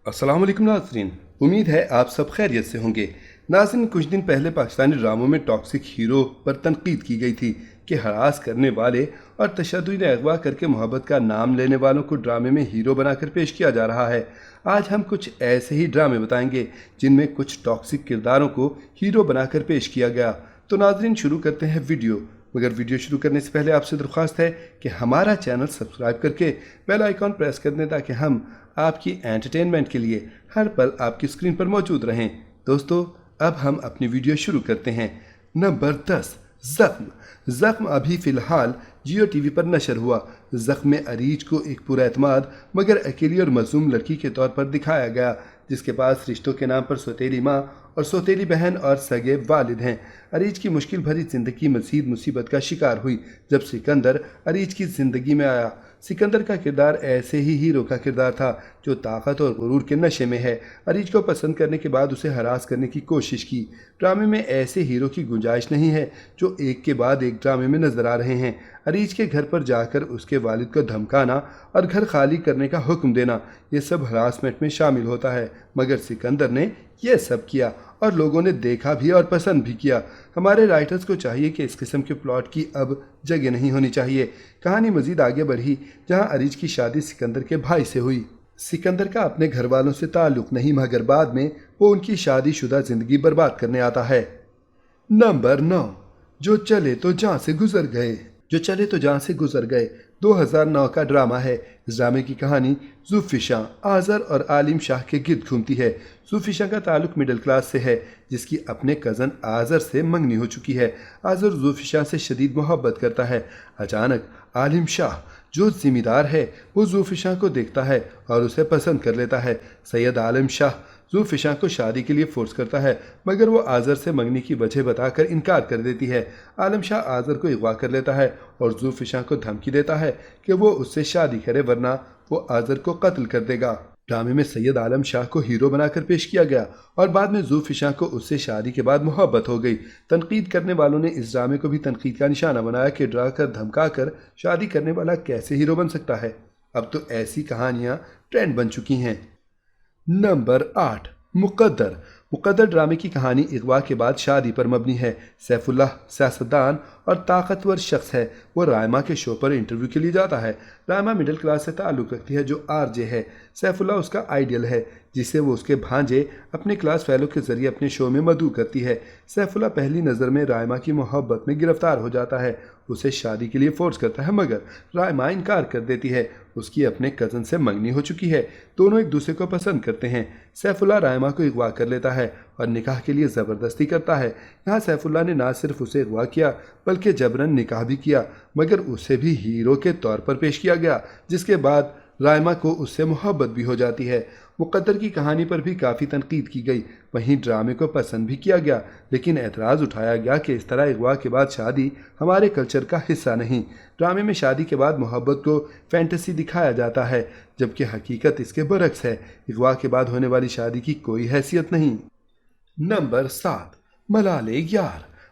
अस्सलाम वालेकुम नाज़रीन, उम्मीद है आप सब खैरियत से होंगे। नाज़रीन, कुछ दिन पहले पाकिस्तानी ड्रामों में टॉक्सिक हीरो पर तनकीद की गई थी कि हरास करने वाले और तशद्दुद अगवा करके मोहब्बत का नाम लेने वालों को ड्रामे में हीरो बनाकर पेश किया जा रहा है। आज हम कुछ ऐसे ही ड्रामे बताएंगे जिनमें कुछ टॉक्सिक किरदारों को हीरो बनाकर पेश किया गया। तो नाज़रीन, शुरू करते हैं वीडियो। मगर वीडियो शुरू करने से पहले आपसे दरख्वास्त है कि हमारा चैनल सब्सक्राइब करके बेल आइकॉन प्रेस कर दें ताकि हम आपकी एंटरटेनमेंट के लिए हर पल आपकी स्क्रीन पर मौजूद रहें। दोस्तों, अब हम अपनी वीडियो शुरू करते हैं। नंबर 10, ज़ख्म अभी फ़िलहाल जियो टीवी पर नशर हुआ। ज़ख्म में अरीज को एक पुरएतमाद मगर अकेली और मज़लूम लड़की के तौर पर दिखाया गया, जिसके पास रिश्तों के नाम पर सौतेली माँ और सौतेली बहन और सगे वालिद हैं। अरीज की मुश्किल भरी ज़िंदगी मज़ीद मुसीबत का शिकार हुई जब सिकंदर अरीज की ज़िंदगी में आया। सिकंदर का किरदार ऐसे ही हीरो का किरदार था जो ताकत और गुरूर के नशे में है। अरीज को पसंद करने के बाद उसे हरास करने की कोशिश की। ड्रामे में ऐसे हीरो की गुंजाइश नहीं है जो एक के बाद एक ड्रामे में नजर आ रहे हैं। अरीज के घर पर जाकर उसके वालिद को धमकाना और घर खाली करने का हुक्म देना, ये सब हरासमेंट में शामिल होता है। मगर सिकंदर ने यह सब किया और लोगों ने देखा भी और पसंद भी किया। हमारे राइटर्स को चाहिए कि इस किस्म के प्लॉट की अब जगह नहीं होनी चाहिए। कहानी मजीद आगे बढ़ी जहां अरीज की शादी सिकंदर के भाई से हुई। सिकंदर का अपने घर वालों से ताल्लुक नहीं, मगर बाद में वो उनकी शादीशुदा जिंदगी बर्बाद करने आता है। नंबर 9, जो चले तो जहां से गुजर गए 2009 का ड्रामा है। इस ड्रामे की कहानी ज़ुल्फ़िशां, आज़र और आलिम शाह के गिर्द घूमती है। ज़ुल्फ़िशां का ताल्लुक मिडिल क्लास से है जिसकी अपने कज़न आज़र से मंगनी हो चुकी है। आज़र ज़ुल्फ़िशां से शदीद मोहब्बत करता है। अचानक आलिम शाह जो ज़िम्मेदार है वो ज़ुल्फ़िशां को देखता है और उसे पसंद कर लेता है। सैयद आलिम शाह ज़ुल्फ़िशां को शादी के लिए फोर्स करता है, मगर वो आज़र से मंगनी की वजह बताकर इनकार कर देती है। आलिम शाह आज़र को अगवा कर लेता है और ज़ुल्फ़िशां को धमकी देता है कि वो उससे शादी करे वरना वो आज़र को कत्ल कर देगा। ड्रामे में सैयद आलम शाह को हीरो बनाकर पेश किया गया और बाद में ज़ुल्फ़िशां को उससे शादी के बाद मोहब्बत हो गई। तनकीद करने वालों ने इस ड्रामे को भी तनकीद का निशाना बनाया कि डरा कर धमका कर शादी करने वाला कैसे हीरो बन सकता है। अब तो ऐसी कहानियाँ ट्रेंड बन चुकी हैं। नंबर 8, मुक़द्दर ड्रामे की कहानी अगवा के बाद शादी पर मबनी है। सैफुल्लाह सियासतदान और ताकतवर शख्स है। वो रायमा के शो पर इंटरव्यू के लिए जाता है। रायमा मिडिल क्लास से ताल्लुक़ रखती है जो आरजे है। सैफुल्लाह उसका आइडियल है जिसे वो उसके भांजे अपने क्लास फेलो के ज़रिए अपने शो में मदऊ करती है। सैफुल्लाह पहली नज़र में रायमा की मोहब्बत में गिरफ्तार हो जाता है, उसे शादी के लिए फोर्स करता है, मगर रायमा इनकार कर देती है। उसकी अपने कज़न से मंगनी हो चुकी है। दोनों एक दूसरे को पसंद करते हैं। सैफुल्लाह रायमा को अगवा कर लेता है और निकाह के लिए ज़बरदस्ती करता है। यहाँ सैफुल्लाह ने ना सिर्फ उसे अगवा किया बल्कि जबरन निकाह भी किया, मगर उसे भी हीरो के तौर पर पेश किया गया, जिसके बाद रायमा को उससे मोहब्बत भी हो जाती है। मुक़द्दर की कहानी पर भी काफ़ी तनकीद की गई, वहीं ड्रामे को पसंद भी किया गया, लेकिन एतराज़ उठाया गया कि इस तरह अगवा के बाद शादी हमारे कल्चर का हिस्सा नहीं। ड्रामे में शादी के बाद मोहब्बत को फैंटेसी दिखाया जाता है, जबकि हकीकत इसके बरक्स है। अगवा के बाद होने वाली शादी की कोई हैसियत नहीं। नंबर 7,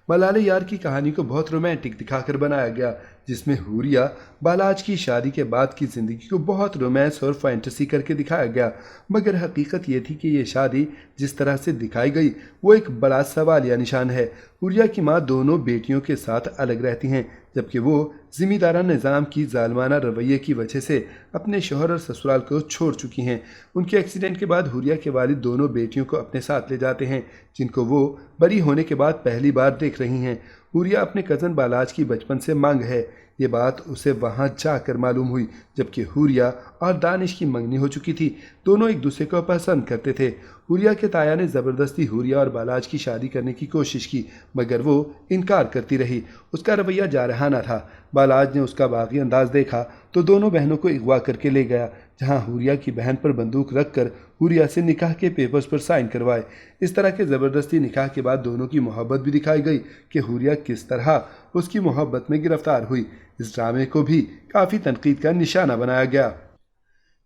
मलाले यार की कहानी को बहुत रोमांटिक दिखाकर बनाया गया, जिसमें हुरिया बालाज की शादी के बाद की ज़िंदगी को बहुत रोमांस और फैंटेसी करके दिखाया गया, मगर हकीकत ये थी कि ये शादी जिस तरह से दिखाई गई वो एक बड़ा सवालिया निशान है। हुरिया की माँ दोनों बेटियों के साथ अलग रहती हैं, जबकि वो ज़िम्मेदाराना निज़ाम की जालमाना रवैये की वजह से अपने शौहर और ससुराल को छोड़ चुकी हैं। उनके एक्सीडेंट के बाद हुरिया के वालिद दोनों बेटियों को अपने साथ ले जाते हैं, जिनको वो बरी होने के बाद पहली बार देख रही हैं। हुरिया अपने कज़न बालाज की बचपन से मांग है, ये बात उसे वहां जाकर मालूम हुई, जबकि हुरिया और दानिश की मंगनी हो चुकी थी। दोनों एक दूसरे को पसंद करते थे। हुरिया के ताया ने ज़बरदस्ती हुरिया और बालाज की शादी करने की कोशिश की, मगर वो इनकार करती रही। उसका रवैया जारहाना था। बालाज ने उसका बागी अंदाज देखा तो दोनों बहनों को अगवा करके ले गया, जहां हुरिया की बहन पर बंदूक रखकर हुरिया से निकाह के पेपर्स पर साइन करवाए। इस तरह के ज़बरदस्ती निकाह के बाद दोनों की मोहब्बत भी दिखाई गई कि हुरिया किस तरह उसकी मोहब्बत में गिरफ्तार हुई। इस ड्रामे को भी काफ़ी तनकीद का निशाना बनाया गया।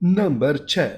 नंबर 6,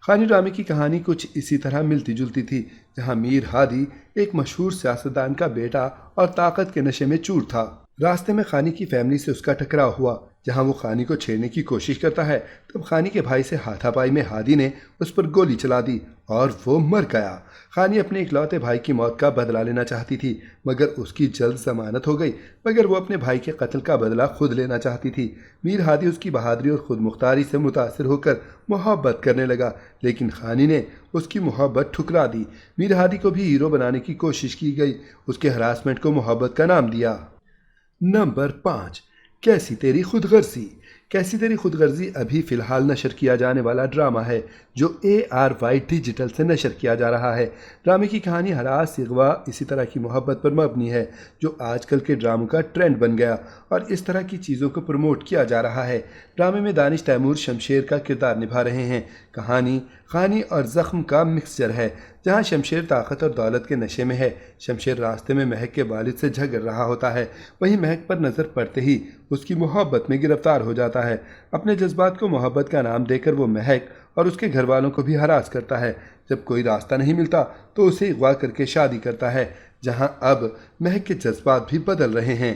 खानी ड्रामे की कहानी कुछ इसी तरह मिलती जुलती थी, जहां मीर हादी एक मशहूर सियासतदान का बेटा और ताकत के नशे में चूर था। रास्ते में खानी की फैमिली से उसका टकराव हुआ। जहां वो खानी को छेड़ने की कोशिश करता है तब खानी के भाई से हाथापाई में हादी ने उस पर गोली चला दी और वो मर गया। खानी अपने इकलौते भाई की मौत का बदला लेना चाहती थी मगर उसकी जल्द जमानत हो गई, मगर वो अपने भाई के कत्ल का बदला खुद लेना चाहती थी। मीर हादी उसकी बहादुरी और खुद मुख्तारी से मुतासिर होकर मोहब्बत करने लगा, लेकिन खानी ने उसकी मोहब्बत ठुकरा दी। मीर हादी को भी हीरो बनाने की कोशिश की गई, उसके हरासमेंट को मोहब्बत का नाम दिया। नंबर 5, कैसी तेरी खुदगर्जी। कैसी तेरी खुदगर्जी अभी फ़िलहाल नशर किया जाने वाला ड्रामा है जो ARY डिजिटल से नशर किया जा रहा है। ड्रामे की कहानी हरास, अगवा, इसी तरह की मोहब्बत पर मबनी है जो आजकल के ड्रामों का ट्रेंड बन गया और इस तरह की चीज़ों को प्रमोट किया जा रहा है। ड्रामे में दानिश तैमूर शमशेर का किरदार निभा रहे हैं। कहानी खानी और ज़ख्म का मिक्सचर है जहाँ शमशेर ताकत और दौलत के नशे में है। शमशेर रास्ते में महक के वालिद से झगड़ रहा होता है, वहीं महक पर नज़र पड़ते ही उसकी मोहब्बत में गिरफ्तार हो जाता है। अपने जज्बात को मोहब्बत का नाम देकर वो महक और उसके घर वालों को भी हरास करता है। जब कोई रास्ता नहीं मिलता तो उसे अगवा करके शादी करता है, जहाँ अब महक के जज्बात भी बदल रहे हैं।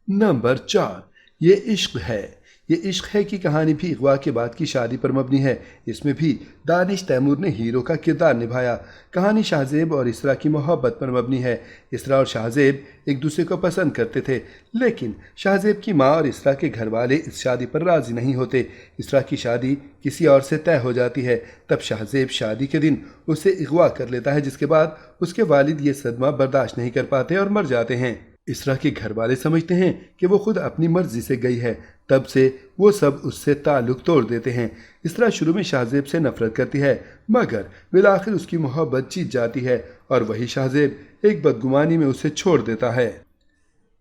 नंबर 4, ये इश्क है। ये इश्क है की कहानी भी अगवा के बाद की शादी पर मबनी है। इसमें भी दानिश तैमूर ने हीरो का किरदार निभाया। कहानी शाहजेब और इसरा की मोहब्बत पर मबनी है। इसरा और शाहजेब एक दूसरे को पसंद करते थे, लेकिन शाहजेब की माँ और इसरा के घर वाले इस शादी पर राज़ी नहीं होते। इसरा की शादी किसी और से तय हो जाती है। तब शाहजेब शादी के दिन उसे अगवा कर लेता है, जिसके बाद उसके वालिद ये सदमा बर्दाश्त नहीं कर पाते और मर जाते हैं। इसरा के घर वाले समझते हैं कि वो खुद अपनी मर्जी से गई है, तब से वो सब उससे ताल्लुक़ तोड़ देते हैं। इसरा शुरू में शाहजेब से नफरत करती है मगर बिलाखिर उसकी मोहब्बत जीत जाती है और वही शाहजेब एक बदगुमानी में उसे छोड़ देता है।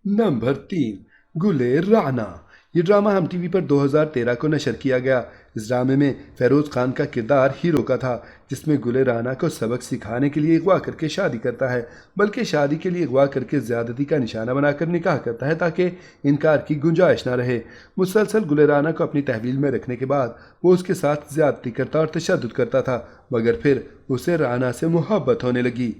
नंबर 3, गुले राना। ये ड्रामा हम टीवी पर 2013 को नशर किया गया। इस ड्रामे में फेरोज़ खान का किरदार हीरो का था, जिसमें गुले राना को सबक सिखाने के लिए अगवा करके शादी करता है, बल्कि शादी के लिए अगवा करके ज़्यादती का निशाना बनाकर निकाह करता है ताकि इनकार की गुंजाइश ना रहे। मुसलसल गुले राना को अपनी तहवील में रखने के बाद वो उसके साथ ज़्यादती करता और तशद्दुद करता था, मगर फिर उसे राना से मोहब्बत होने लगी।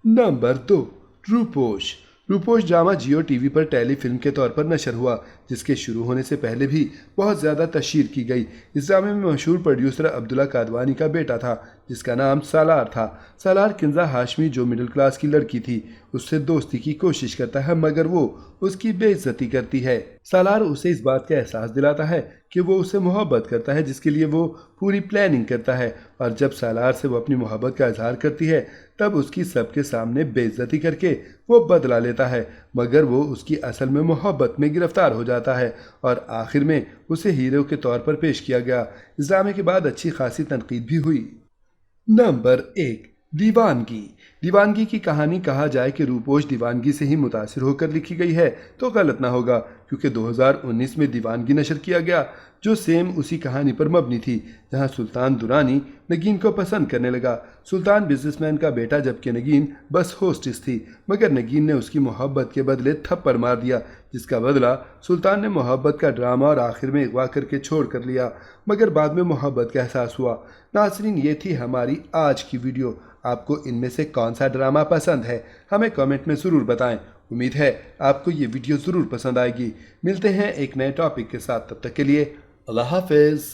नंबर 2, रूपोश। रूपोश ड्रामा जियो टीवी पर टेली फिल्म के तौर पर नशर हुआ, जिसके शुरू होने से पहले भी बहुत ज़्यादा तशहीर की गई। इस ड्रामे में मशहूर प्रोड्यूसर अब्दुल्ला कादवानी का बेटा था जिसका नाम सालार था। सालार किंजा हाशमी, जो मिडिल क्लास की लड़की थी, उससे दोस्ती की कोशिश करता है मगर वो उसकी बेइज्जती करती है। सालार उसे इस बात का एहसास दिलाता है कि वो उससे मोहब्बत करता है, जिसके लिए वो पूरी प्लानिंग करता है, और जब सालार से वो अपनी मोहब्बत का इजहार करती है तब उसकी सबके सामने बेइज्जती करके वो बदला लेता है, मगर वो उसकी असल में मोहब्बत में गिरफ्तार हो जाता है और आखिर में उसे हीरो के तौर पर पेश किया गया। इस ड्रामे के बाद अच्छी खासी तनकीद भी हुई। नंबर 1, दीवानगी। दीवानगी की कहानी कहा जाए कि रूपोश दीवानगी से ही मुतासिर होकर लिखी गई है तो गलत ना होगा, क्योंकि 2019 में दीवानगी नशर किया गया जो सेम उसी कहानी पर मबनी थी, जहां सुल्तान दुरानी नगीन को पसंद करने लगा। सुल्तान बिजनेसमैन का बेटा, जबकि नगीन बस होस्टिस थी, मगर नगीन ने उसकी मोहब्बत के बदले थप्पड़ मार दिया, जिसका बदला सुल्तान ने मोहब्बत का ड्रामा और आखिर में अगवा करके छोड़ कर लिया, मगर बाद में मोहब्बत का एहसास हुआ। नाज़रीन, ये थी हमारी आज की वीडियो। आपको इनमें से कौन सा ड्रामा पसंद है हमें कमेंट में ज़रूर बताएं। उम्मीद है आपको ये वीडियो ज़रूर पसंद आएगी। मिलते हैं एक नए टॉपिक के साथ, तब तक के लिए अल्लाह हाफ़िज़।